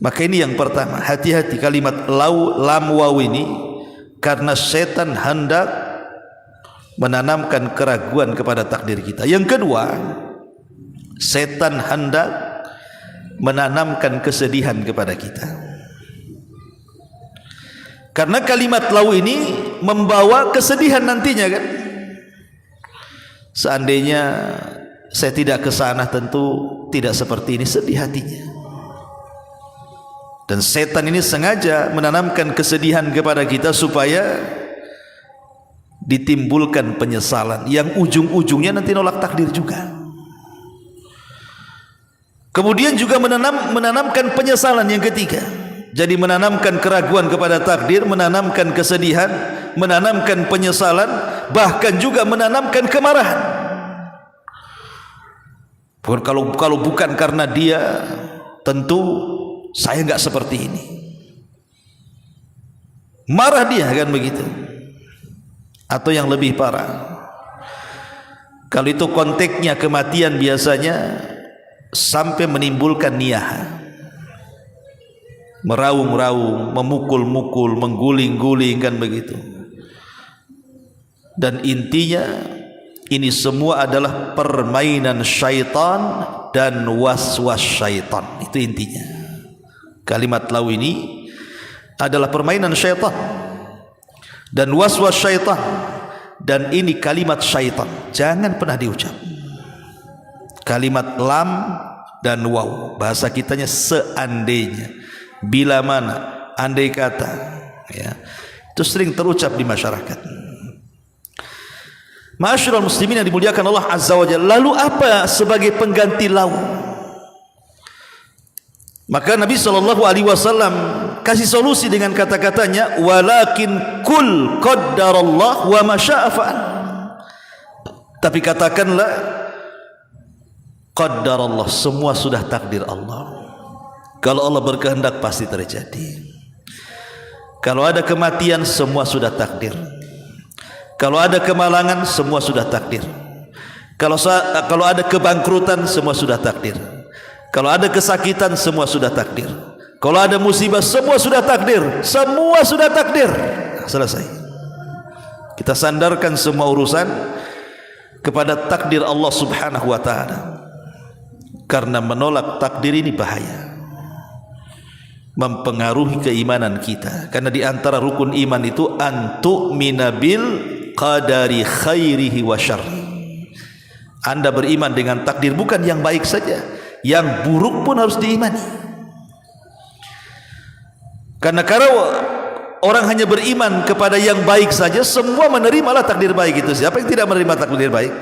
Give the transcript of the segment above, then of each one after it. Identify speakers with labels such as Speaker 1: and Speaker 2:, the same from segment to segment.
Speaker 1: Maka ini yang pertama, hati-hati kalimat lam waw ini, karena setan hendak menanamkan keraguan kepada takdir kita. Yang kedua, setan hendak menanamkan kesedihan kepada kita. Karena kalimat law ini membawa kesedihan nantinya kan. Seandainya saya tidak ke sana, tentu tidak seperti ini, sedih hatinya. Dan setan ini sengaja menanamkan kesedihan kepada kita supaya ditimbulkan penyesalan yang ujung-ujungnya nanti nolak takdir juga. Kemudian juga menanamkan penyesalan yang ketiga. Jadi menanamkan keraguan kepada takdir, menanamkan kesedihan, menanamkan penyesalan, bahkan juga menanamkan kemarahan. Kalau bukan karena dia, tentu saya enggak seperti ini. Marah dia kan begitu. Atau yang lebih parah, kalau itu konteksnya kematian, biasanya sampai menimbulkan niyaha, meraung-raung, memukul-mukul, mengguling-guling kan begitu. Dan intinya ini semua adalah permainan syaitan dan was-was syaitan. Itu intinya. Kalimat law ini adalah permainan syaitan dan was-was syaitan, dan ini kalimat syaitan, jangan pernah diucap. Kalimat lam dan waw, bahasa kitanya seandainya, bila mana, andai kata, ya, itu sering terucap di masyarakat. Ma'asyiral muslimin yang dimuliakan Allah Azza wa Jalla, lalu apa sebagai pengganti law? Maka Nabi SAW kasih solusi dengan kata-katanya, walakin kul qaddarallah wa ma syaa fa'al. Tapi katakanlah, qaddarallah, semua sudah takdir Allah. Kalau Allah berkehendak pasti terjadi. Kalau ada kematian, semua sudah takdir. Kalau ada kemalangan, semua sudah takdir. Kalau ada kebangkrutan, semua sudah takdir. Kalau ada kesakitan, semua sudah takdir. Kalau ada musibah, semua sudah takdir. Semua sudah takdir. Selesai. Kita sandarkan semua urusan kepada takdir Allah Subhanahu wa ta'ala. Karena menolak takdir ini bahaya, mempengaruhi keimanan kita. Karena di antara rukun iman itu antu'mina bil qadari khairihi wa syarri. Anda beriman dengan takdir, bukan yang baik saja, yang buruk pun harus diimani. Karena kalau orang hanya beriman kepada yang baik saja, semua menerimalah takdir baik itu. Siapa yang tidak menerima takdir baik?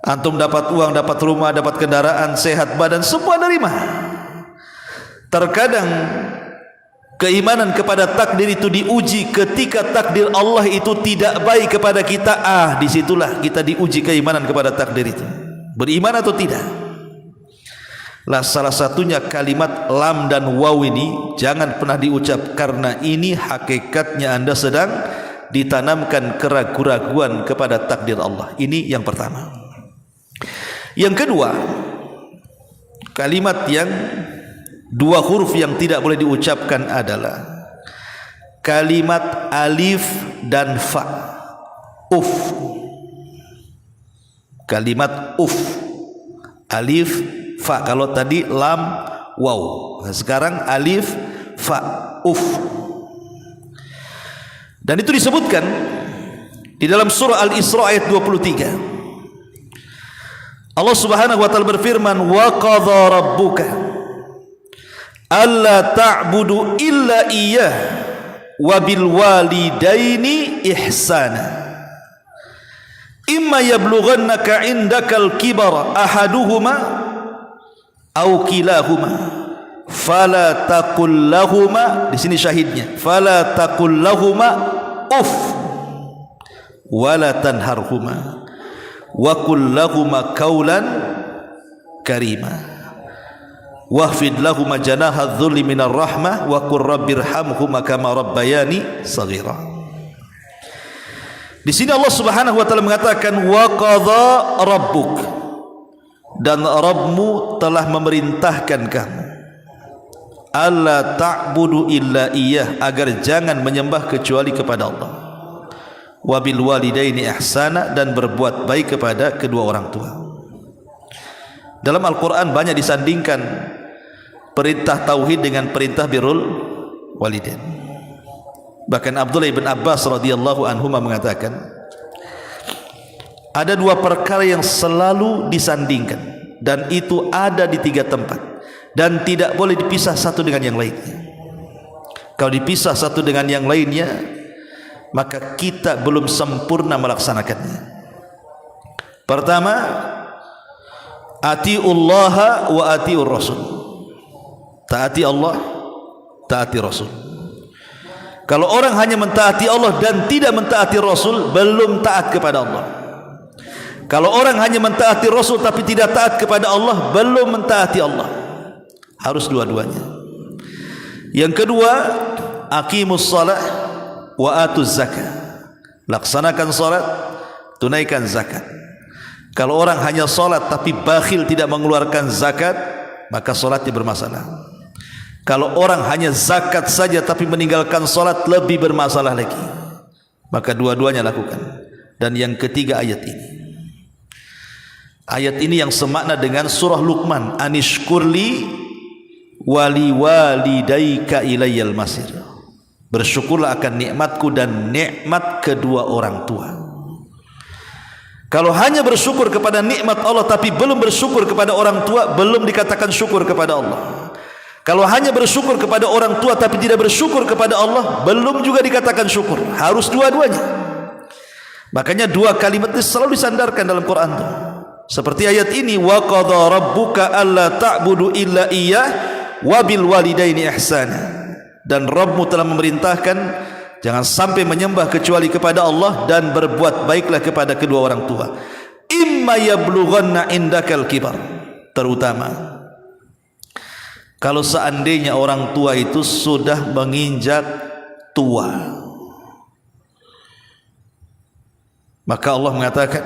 Speaker 1: Antum dapat uang, dapat rumah, dapat kendaraan, sehat badan, semua nerima. Terkadang keimanan kepada takdir itu diuji ketika takdir Allah itu tidak baik kepada kita. Disitulah kita diuji keimanan kepada takdir itu, beriman atau tidak. Lah salah satunya kalimat lam dan waw ini jangan pernah diucap, karena ini hakikatnya Anda sedang ditanamkan keraguan kepada takdir Allah. Ini yang pertama. Yang kedua, kalimat yang dua huruf yang tidak boleh diucapkan adalah kalimat alif dan fa. Uf. Kalimat uf, alif fa. Kalau tadi lam waw, nah sekarang alif fa, uf. Dan itu disebutkan di dalam surah Al-Isra ayat 23. Allah Subhanahu wa taala berfirman, wa qadha rabbuka alla ta'budu illa iyyah wa bil walidaini ihsana imma yablughannaka indakal kibara ahaduhuma aw kilahuma fala taqul lahuma, di sini syahidnya, fala taqul lahuma uff wala tanharhuma wa qul lahuma qawlan karima wahfid lahuma janaha dhulli minar rahmah wa qur rabbirhamhuma kama rabbayani saghira. Di sini Allah Subhanahu wa taala mengatakan wa qadha rabbuk, dan Rabbmu telah memerintahkan kamu. alla ta'budu illa iyyah, agar jangan menyembah kecuali kepada Allah. Wa bil walidaini ihsana, dan berbuat baik kepada kedua orang tua. Dalam Al-Quran banyak disandingkan perintah tauhid dengan perintah birrul walidain. Bahkan Abdullah bin Abbas radhiyallahu anhu mengatakan, ada dua perkara yang selalu disandingkan, dan itu ada di 3 tempat, dan tidak boleh dipisah satu dengan yang lainnya. Kalau dipisah satu dengan yang lainnya, maka kita belum sempurna melaksanakannya. Pertama, atiullaha wa atiur rasul. Taati Allah, taati Rasul. Kalau orang hanya mentaati Allah dan tidak mentaati Rasul, belum taat kepada Allah. Kalau orang hanya mentaati Rasul tapi tidak taat kepada Allah, belum mentaati Allah. Harus dua-duanya. Yang kedua, aqimus shalah wa atuz zakah. Laksanakan salat, tunaikan zakat. Kalau orang hanya salat tapi bakhil tidak mengeluarkan zakat, maka salatnya bermasalah. Kalau orang hanya zakat saja tapi meninggalkan salat, lebih bermasalah lagi. Maka dua-duanya lakukan. Dan yang ketiga ayat ini. Ayat ini yang semakna dengan surah Luqman, anishkurli wali walidaika ilayyal masir. Bersyukurlah akan nikmatku dan nikmat kedua orang tua. Kalau hanya bersyukur kepada nikmat Allah tapi belum bersyukur kepada orang tua, belum dikatakan syukur kepada Allah. Kalau hanya bersyukur kepada orang tua tapi tidak bersyukur kepada Allah, belum juga dikatakan syukur. Harus dua-duanya. Makanya dua kalimat ini selalu disandarkan dalam Quran itu. Seperti ayat ini, wa qadha rabbuka alla ta'budu illa iyyah wa bil walidaini ihsana. Dan Rabbmu telah memerintahkan jangan sampai menyembah kecuali kepada Allah, dan berbuat baiklah kepada kedua orang tua. Imma yablughanna indakal kibar. Terutama kalau seandainya orang tua itu sudah menginjak tua, maka Allah mengatakan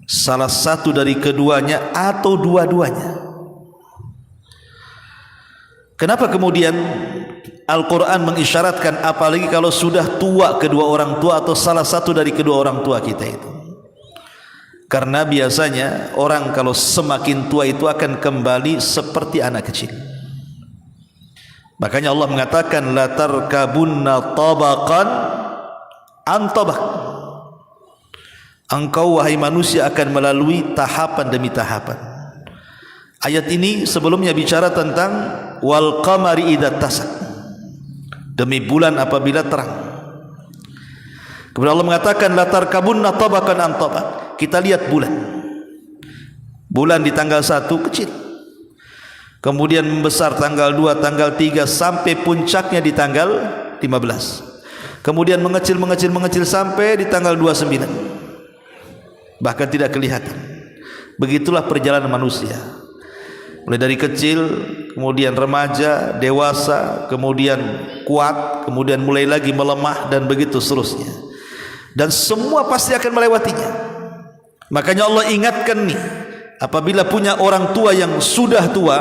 Speaker 1: salah satu dari keduanya atau dua-duanya. Kenapa kemudian Al-Quran mengisyaratkan apalagi kalau sudah tua kedua orang tua atau salah satu dari kedua orang tua kita itu? Karena biasanya orang kalau semakin tua itu akan kembali seperti anak kecil. Makanya Allah mengatakan la tarkabunna tabaqan an tabaq. Engkau wahai manusia akan melalui tahapan demi tahapan. Ayat ini sebelumnya bicara tentang wal qamari idza tasak, demi bulan apabila terang. Kemudian Allah mengatakan la tarkabunna tabaqan an tabaq. Kita lihat bulan. Bulan di tanggal 1 kecil, kemudian membesar tanggal 2, tanggal 3, sampai puncaknya di tanggal 15. Kemudian mengecil sampai di tanggal 29. Bahkan tidak kelihatan. Begitulah perjalanan manusia. Mulai dari kecil, kemudian remaja, dewasa, kemudian kuat, kemudian mulai lagi melemah, dan begitu seterusnya. Dan semua pasti akan melewatinya. Makanya Allah ingatkan nih, apabila punya orang tua yang sudah tua,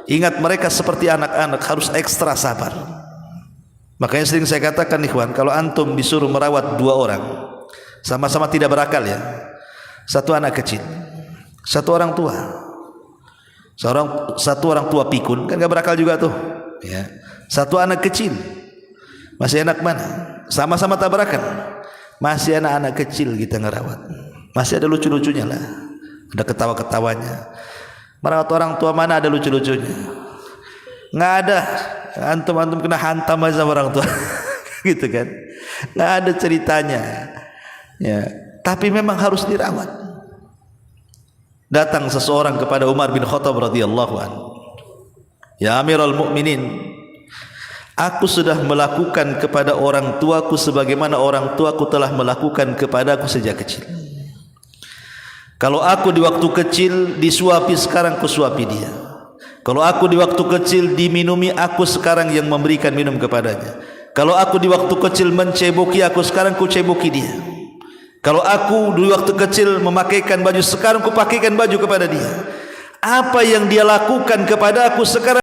Speaker 1: ingat mereka seperti anak-anak, harus ekstra sabar. Makanya sering saya katakan ikhwan, kalau antum disuruh merawat 2 orang, sama-sama tidak berakal ya, satu anak kecil, satu orang tua, satu orang tua pikun, kan gak berakal juga tuh ya. Satu anak kecil, masih enak mana? Sama-sama tak berakal, masih anak-anak kecil kita ngerawat, masih ada lucu-lucunya lah, ada ketawa-ketawanya. Merawat orang tua mana ada lucu-lucunya? Nggak ada. Antum kena hantam aja sama orang tua gitu kan, nggak ada ceritanya ya. Tapi memang harus dirawat. Datang seseorang kepada Umar bin Khattab radhiyallahu anhu, ya Amirul Mukminin, aku sudah melakukan kepada orang tuaku sebagaimana orang tuaku telah melakukan kepadaku sejak kecil. Kalau aku di waktu kecil disuapi, sekarang kusuapi dia. Kalau aku di waktu kecil diminumi, aku sekarang yang memberikan minum kepadanya. Kalau aku di waktu kecil menceboki, aku sekarang kuceboki dia. Kalau aku di waktu kecil memakaikan baju, sekarang kupakaikan baju kepada dia. Apa yang dia lakukan kepada aku sekarang